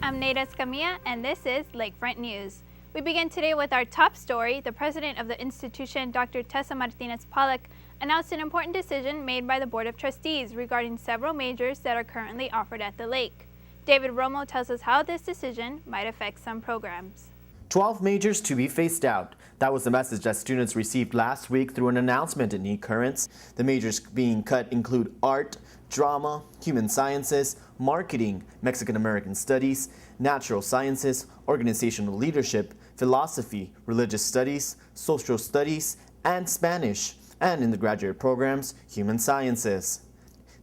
I'm Neida Escamilla, and this is Lakefront News. We begin today with our top story. The president of the institution, Dr. Tessa Martinez-Pollock, announced an important decision made by the Board of Trustees regarding several majors that are currently offered at the lake. David Romo tells us how this decision might affect some programs. 12 majors to be phased out. That was the message that students received last week through an announcement in eCurrents. The majors being cut include art, drama, human sciences, marketing, Mexican-American studies, natural sciences, organizational leadership, philosophy, religious studies, social studies, and Spanish, and in the graduate programs, human sciences.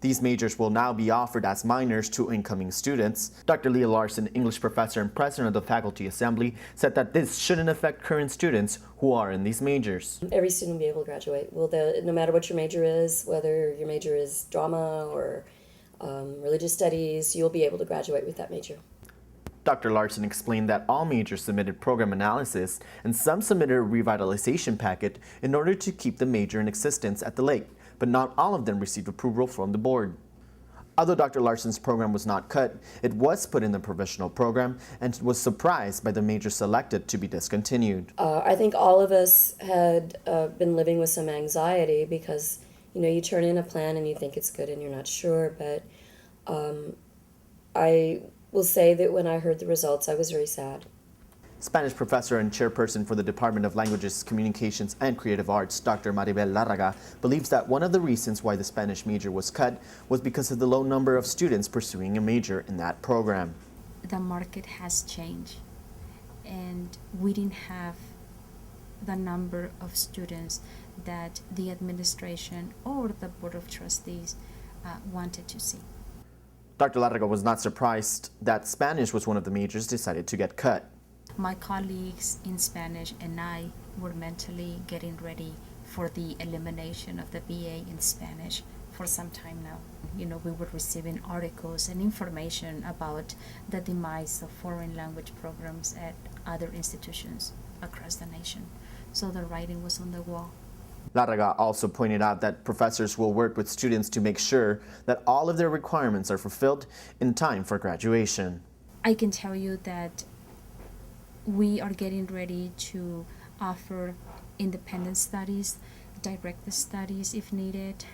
These majors will now be offered as minors to incoming students. Dr. Leah Larson, English professor and president of the Faculty Assembly, said that this shouldn't affect current students who are in these majors. Every student will be able to graduate. No matter what your major is, whether your major is drama or religious studies, you'll be able to graduate with that major. Dr. Larson explained that all majors submitted program analysis and some submitted a revitalization packet in order to keep the major in existence at the lake, but not all of them received approval from the board. Although Dr. Larson's program was not cut, it was put in the provisional program and was surprised by the major selected to be discontinued. I think all of us had been living with some anxiety because, you turn in a plan and you think it's good and you're not sure, but I will say that when I heard the results, I was very sad. Spanish professor and chairperson for the Department of Languages, Communications, and Creative Arts, Dr. Maribel Larraga, believes that one of the reasons why the Spanish major was cut was because of the low number of students pursuing a major in that program. The market has changed, and we didn't have the number of students that the administration or the Board of Trustees wanted to see. Dr. Larraga was not surprised that Spanish was one of the majors decided to get cut. My colleagues in Spanish and I were mentally getting ready for the elimination of the BA in Spanish for some time now. We were receiving articles and information about the demise of foreign language programs at other institutions across the nation. So the writing was on the wall. Larraga also pointed out that professors will work with students to make sure that all of their requirements are fulfilled in time for graduation. I can tell you that we are getting ready to offer independent studies, direct studies if needed,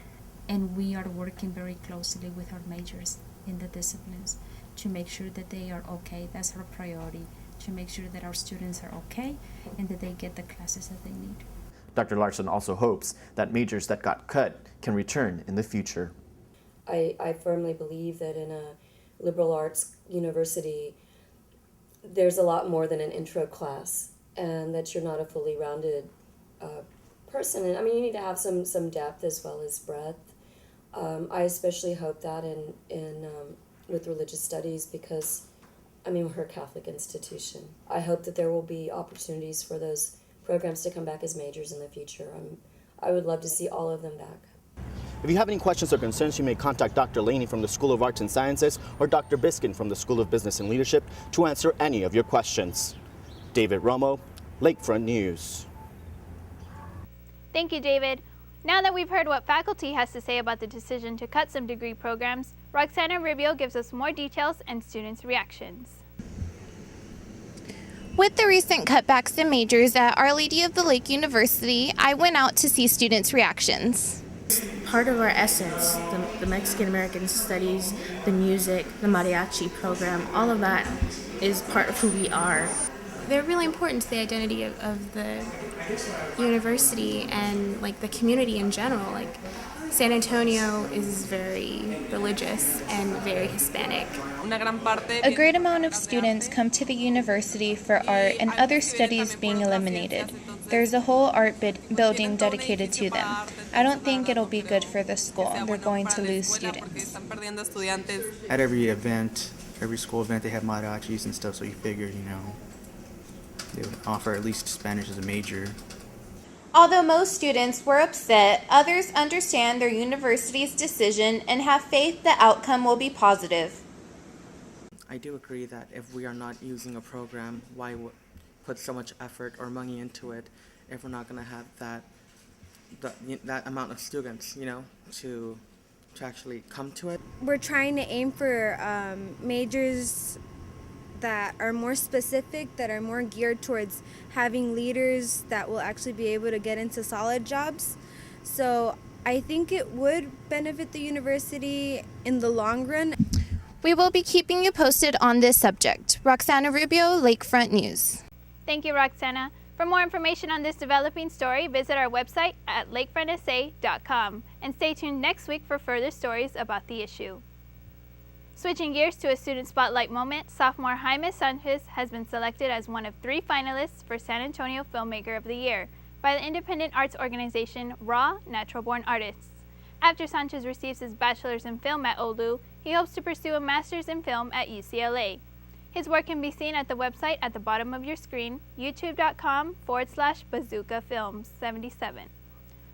and we are working very closely with our majors in the disciplines to make sure that they are okay. That's our priority, to make sure that our students are okay and that they get the classes that they need. Dr. Larson also hopes that majors that got cut can return in the future. I firmly believe that in a liberal arts university, there's a lot more than an intro class, and that you're not a fully rounded person. And you need to have some depth as well as breadth. I especially hope that in with religious studies because, we're a Catholic institution. I hope that there will be opportunities for those programs to come back as majors in the future. I would love to see all of them back. If you have any questions or concerns, you may contact Dr. Laney from the School of Arts and Sciences or Dr. Biskin from the School of Business and Leadership to answer any of your questions. David Romo, Lakefront News. Thank you, David. Now that we've heard what faculty has to say about the decision to cut some degree programs, Roxana Rubio gives us more details and students' reactions. With the recent cutbacks in majors at Our Lady of the Lake University, I went out to see students' reactions. Part of our essence, the Mexican-American studies, the music, the mariachi program, all of that is part of who we are. They're really important to the identity of the university and the community in general. San Antonio is very religious and very Hispanic. A great amount of students come to the university for art and other studies being eliminated. There's a whole art building dedicated to them. I don't think it'll be good for the school. They're going to lose students. At every event, every school event, they have mariachis and stuff, so you figure, they would offer at least Spanish as a major. Although most students were upset, others understand their university's decision and have faith the outcome will be positive. I do agree that if we are not using a program, why put so much effort or money into it if we're not going to have that amount of students, to actually come to it? We're trying to aim for majors that are more specific, that are more geared towards having leaders that will actually be able to get into solid jobs. So I think it would benefit the university in the long run. We will be keeping you posted on this subject. Roxana Rubio, Lakefront News. Thank you, Roxana. For more information on this developing story, visit our website at lakefrontsa.com and stay tuned next week for further stories about the issue. Switching gears to a student spotlight moment, sophomore Jaime Sanchez has been selected as one of 3 finalists for San Antonio Filmmaker of the Year by the independent arts organization Raw Natural Born Artists. After Sanchez receives his bachelor's in film at OLLU, he hopes to pursue a master's in film at UCLA. His work can be seen at the website at the bottom of your screen, youtube.com/bazookafilms77.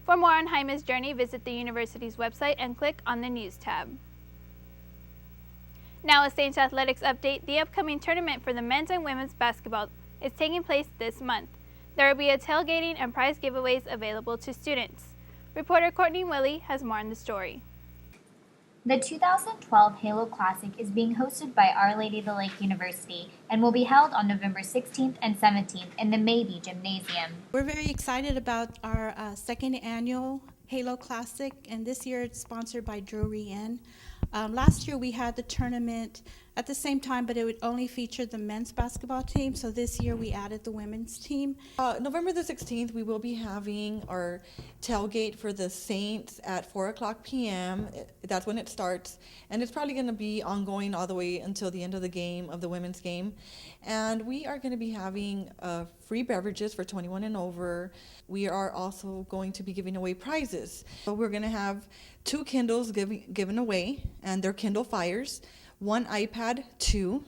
For more on Jaime's journey, visit the university's website and click on the News tab. Now a Saints Athletics update. The upcoming tournament for the men's and women's basketball is taking place this month. There will be a tailgating and prize giveaways available to students. Reporter Courtney Willie has more on the story. The 2012 Halo Classic is being hosted by Our Lady of the Lake University and will be held on November 16th and 17th in the Maybe Gymnasium. We're very excited about our second annual Halo Classic, and this year it's sponsored by Drury Inn. Last year we had the tournament at the same time, but it would only feature the men's basketball team, so this year we added the women's team. November the 16th, we will be having our tailgate for the Saints at 4 o'clock p.m. That's when it starts, and it's probably going to be ongoing all the way until the end of the game, of the women's game. And we are going to be having free beverages for 21 and over. We are also going to be giving away prizes. So we're going to have 2 Kindles given away, and they're Kindle Fires. 1 iPad 2.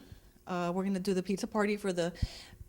We're going to do the pizza party for the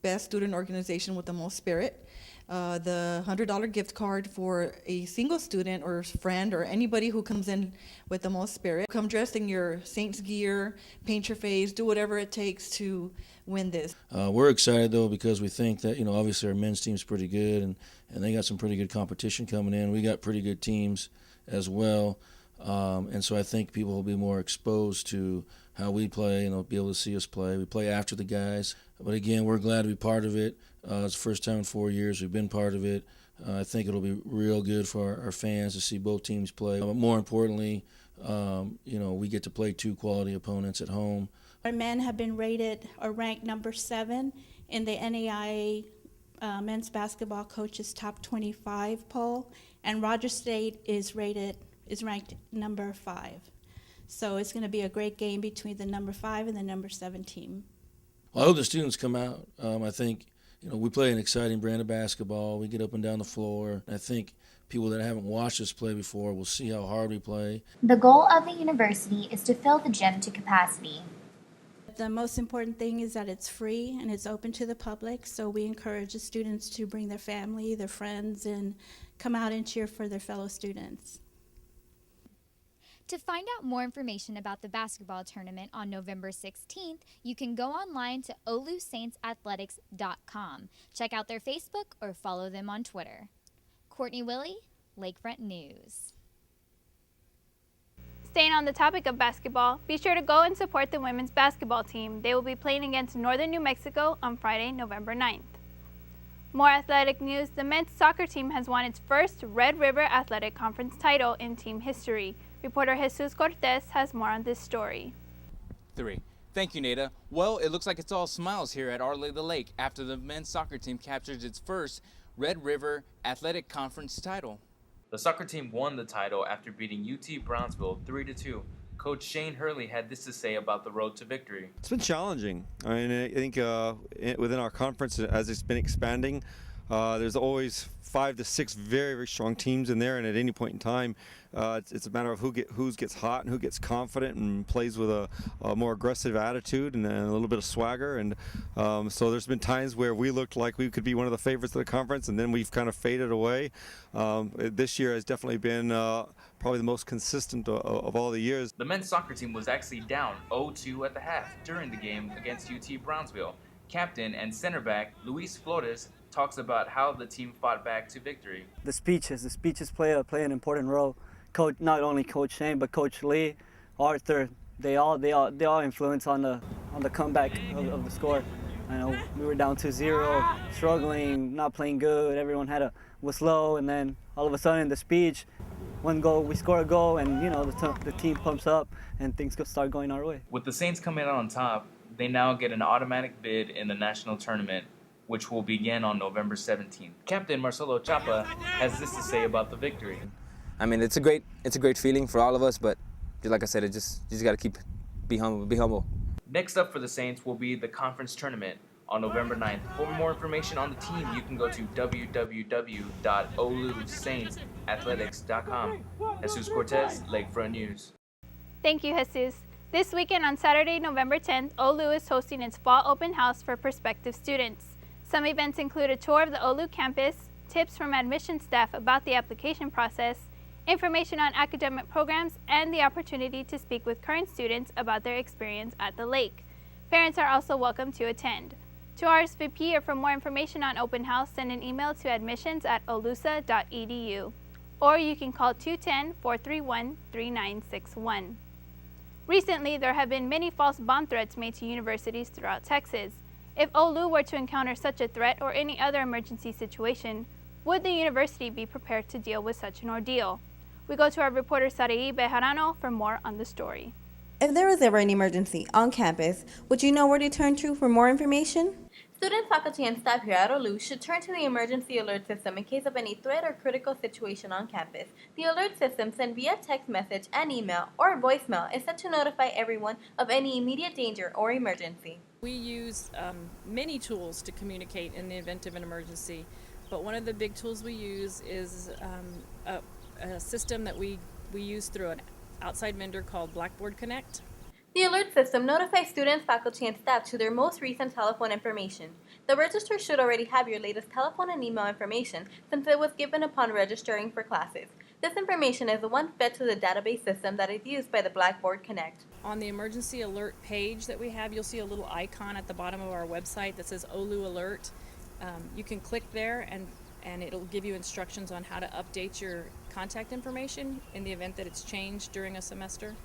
best student organization with the most spirit. The $100 gift card for a single student or friend or anybody who comes in with the most spirit. Come dressed in your Saints gear, paint your face, do whatever it takes to win this. We're excited though because we think that, obviously our men's team's pretty good and they got some pretty good competition coming in. We got pretty good teams as well. And so I think people will be more exposed to how we play and they'll be able to see us play. We play after the guys. But again, we're glad to be part of it. It's the first time in 4 years we've been part of it. I think it'll be real good for our fans to see both teams play. But more importantly, we get to play 2 quality opponents at home. Our men have been rated or ranked number 7 in the NAIA Men's Basketball Coaches Top 25 poll, and Rogers State is ranked number 5. So it's going to be a great game between the number 5 and the number 7 team. Well, I hope the students come out. I think, we play an exciting brand of basketball. We get up and down the floor. I think people that haven't watched us play before will see how hard we play. The goal of the university is to fill the gym to capacity. The most important thing is that it's free and it's open to the public, so we encourage the students to bring their family, their friends, and come out and cheer for their fellow students. To find out more information about the basketball tournament on November 16th, you can go online to OLLUSaintsAthletics.com. Check out their Facebook or follow them on Twitter. Courtney Willie, Lakefront News. Staying on the topic of basketball, be sure to go and support the women's basketball team. They will be playing against Northern New Mexico on Friday, November 9th. More athletic news, the men's soccer team has won its first Red River Athletic Conference title in team history. Reporter Jesus Cortez has more on this story. 3. Thank you, Neida. Well, it looks like it's all smiles here at Our Lady of the Lake after the men's soccer team captured its first Red River Athletic Conference title. The soccer team won the title after beating UT Brownsville 3-2. Coach Shane Hurley had this to say about the road to victory. It's been challenging. I think within our conference, as it's been expanding, there's always 5 to 6 very, very strong teams in there, and at any point in time, it's a matter of who gets hot and who gets confident and plays with a more aggressive attitude and a little bit of swagger. And so there's been times where we looked like we could be one of the favorites of the conference, and then we've kind of faded away. This year has definitely been probably the most consistent of all the years. The men's soccer team was actually down 0-2 at the half during the game against UT Brownsville. Captain and center back Luis Flores talks about how the team fought back to victory. The speeches play an important role. Not only Coach Shane, but Coach Lee, Arthur, they all influence on the on the comeback of the score. I know we were down 2-0, struggling, not playing good. Everyone was slow, and then all of a sudden in the speech, one goal, we score a goal, and the team pumps up, and things start going our way. With the Saints coming out on top, they now get an automatic bid in the national tournament, which will begin on November 17th. Captain Marcelo Chapa has this to say about the victory. I mean, it's a great feeling for all of us, but like I said, you just got to be humble. Next up for the Saints will be the conference tournament on November 9th. For more information on the team, you can go to www.ollusaintsathletics.com. Jesus Cortez, Lakefront News. Thank you, Jesus. This weekend on Saturday, November 10th, OLLU is hosting its fall open house for prospective students. Some events include a tour of the OLLU campus, tips from admission staff about the application process, information on academic programs, and the opportunity to speak with current students about their experience at the lake. Parents are also welcome to attend. To RSVP or for more information on open house, send an email to admissions@ollusa.edu, or you can call 210-431-3961. Recently, there have been many false bomb threats made to universities throughout Texas. If OLLU were to encounter such a threat or any other emergency situation, would the university be prepared to deal with such an ordeal? We go to our reporter Sarai Bejarano for more on the story. If there was ever an emergency on campus, would you know where to turn to for more information? Students, faculty, and staff here at OLLU should turn to the emergency alert system in case of any threat or critical situation on campus. The alert system, sent via text message and email or voicemail, is set to notify everyone of any immediate danger or emergency. We use many tools to communicate in the event of an emergency, but one of the big tools we use is a system that we use through an outside vendor called Blackboard Connect. The alert system notifies students, faculty, and staff to their most recent telephone information. The register should already have your latest telephone and email information since it was given upon registering for classes. This information is the one fed to the database system that is used by the Blackboard Connect. On the emergency alert page that we have, you'll see a little icon at the bottom of our website that says OLLU Alert. You can click there and it'll give you instructions on how to update your contact information in the event that it's changed during a semester.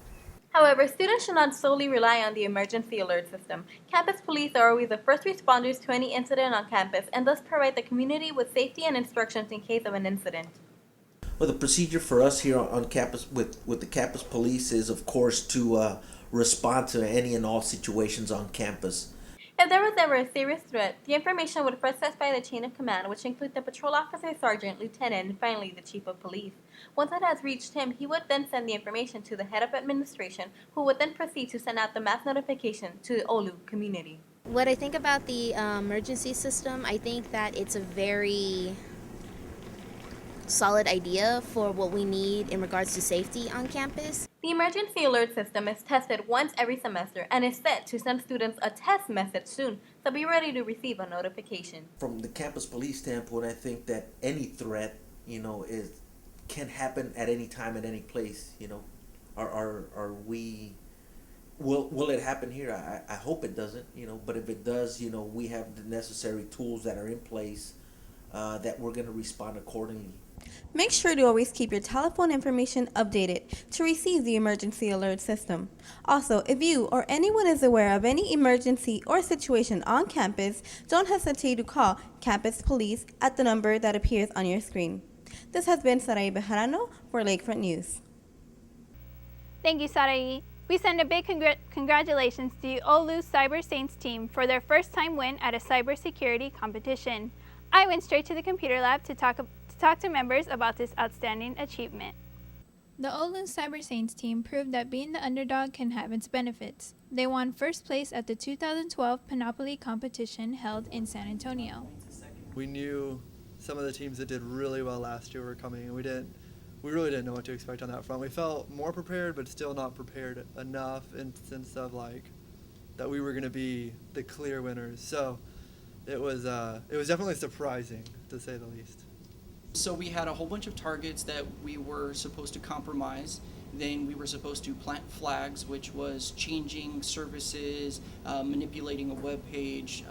However, students should not solely rely on the emergency alert system. Campus police are always the first responders to any incident on campus and thus provide the community with safety and instructions in case of an incident. Well, the procedure for us here on campus with the campus police is, of course, to respond to any and all situations on campus. If there was ever a serious threat, the information would first pass by the chain of command, which includes the patrol officer, sergeant, lieutenant, and finally the chief of police. Once it has reached him, he would then send the information to the head of administration, who would then proceed to send out the mass notification to the OLLU community. What I think about the emergency system, I think that it's a very solid idea for what we need in regards to safety on campus. The emergency alert system is tested once every semester and is set to send students a test message soon, so be ready to receive a notification. From the campus police standpoint, I think that any threat, can happen at any time, at any place. Will it happen here? I hope it doesn't. But if it does, we have the necessary tools that are in place that we're going to respond accordingly. Make sure to always keep your telephone information updated to receive the emergency alert system. Also, if you or anyone is aware of any emergency or situation on campus, don't hesitate to call campus police at the number that appears on your screen. This has been Sarai Bejarano for Lakefront News. Thank you, Sarai. We send a big congratulations to the OLLU Cyber Saints team for their first time win at a cybersecurity competition. I went straight to the computer lab to talk to members about this outstanding achievement. The OLLU Cyber Saints team proved that being the underdog can have its benefits. They won first place at the 2012 Panoply competition held in San Antonio. We knew some of the teams that did really well last year were coming, and we really didn't know what to expect on that front. We felt more prepared, but still not prepared enough in the sense of that we were going to be the clear winners. So it was definitely surprising, to say the least. So we had a whole bunch of targets that we were supposed to compromise. Then we were supposed to plant flags, which was changing services, manipulating a web page,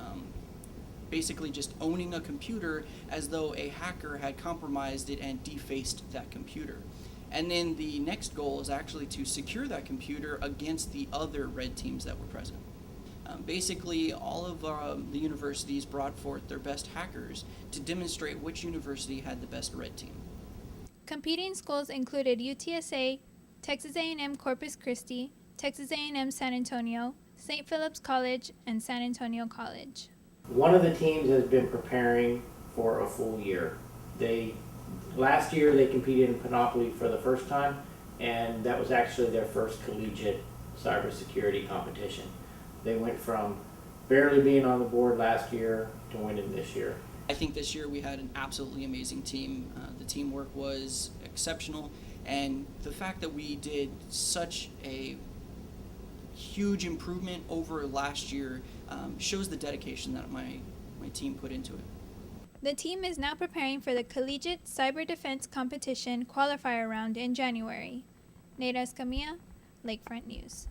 basically just owning a computer as though a hacker had compromised it and defaced that computer. And then the next goal is actually to secure that computer against the other red teams that were present. Basically, all of the universities brought forth their best hackers to demonstrate which university had the best red team. Competing schools included UTSA, Texas A&M Corpus Christi, Texas A&M San Antonio, St. Philip's College, and San Antonio College. One of the teams has been preparing for a full year. Last year they competed in Panoply for the first time, and that was actually their first collegiate cybersecurity competition. They went from barely being on the board last year to winning this year. I think this year we had an absolutely amazing team. The teamwork was exceptional, and the fact that we did such a huge improvement over last year shows the dedication that my team put into it. The team is now preparing for the Collegiate Cyber Defense Competition qualifier round in January. Neida Escamilla, Lakefront News.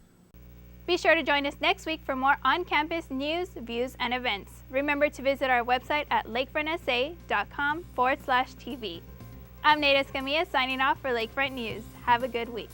Be sure to join us next week for more on-campus news, views, and events. Remember to visit our website at lakefrontsa.com/TV. I'm Neida Escamilla signing off for Lakefront News. Have a good week.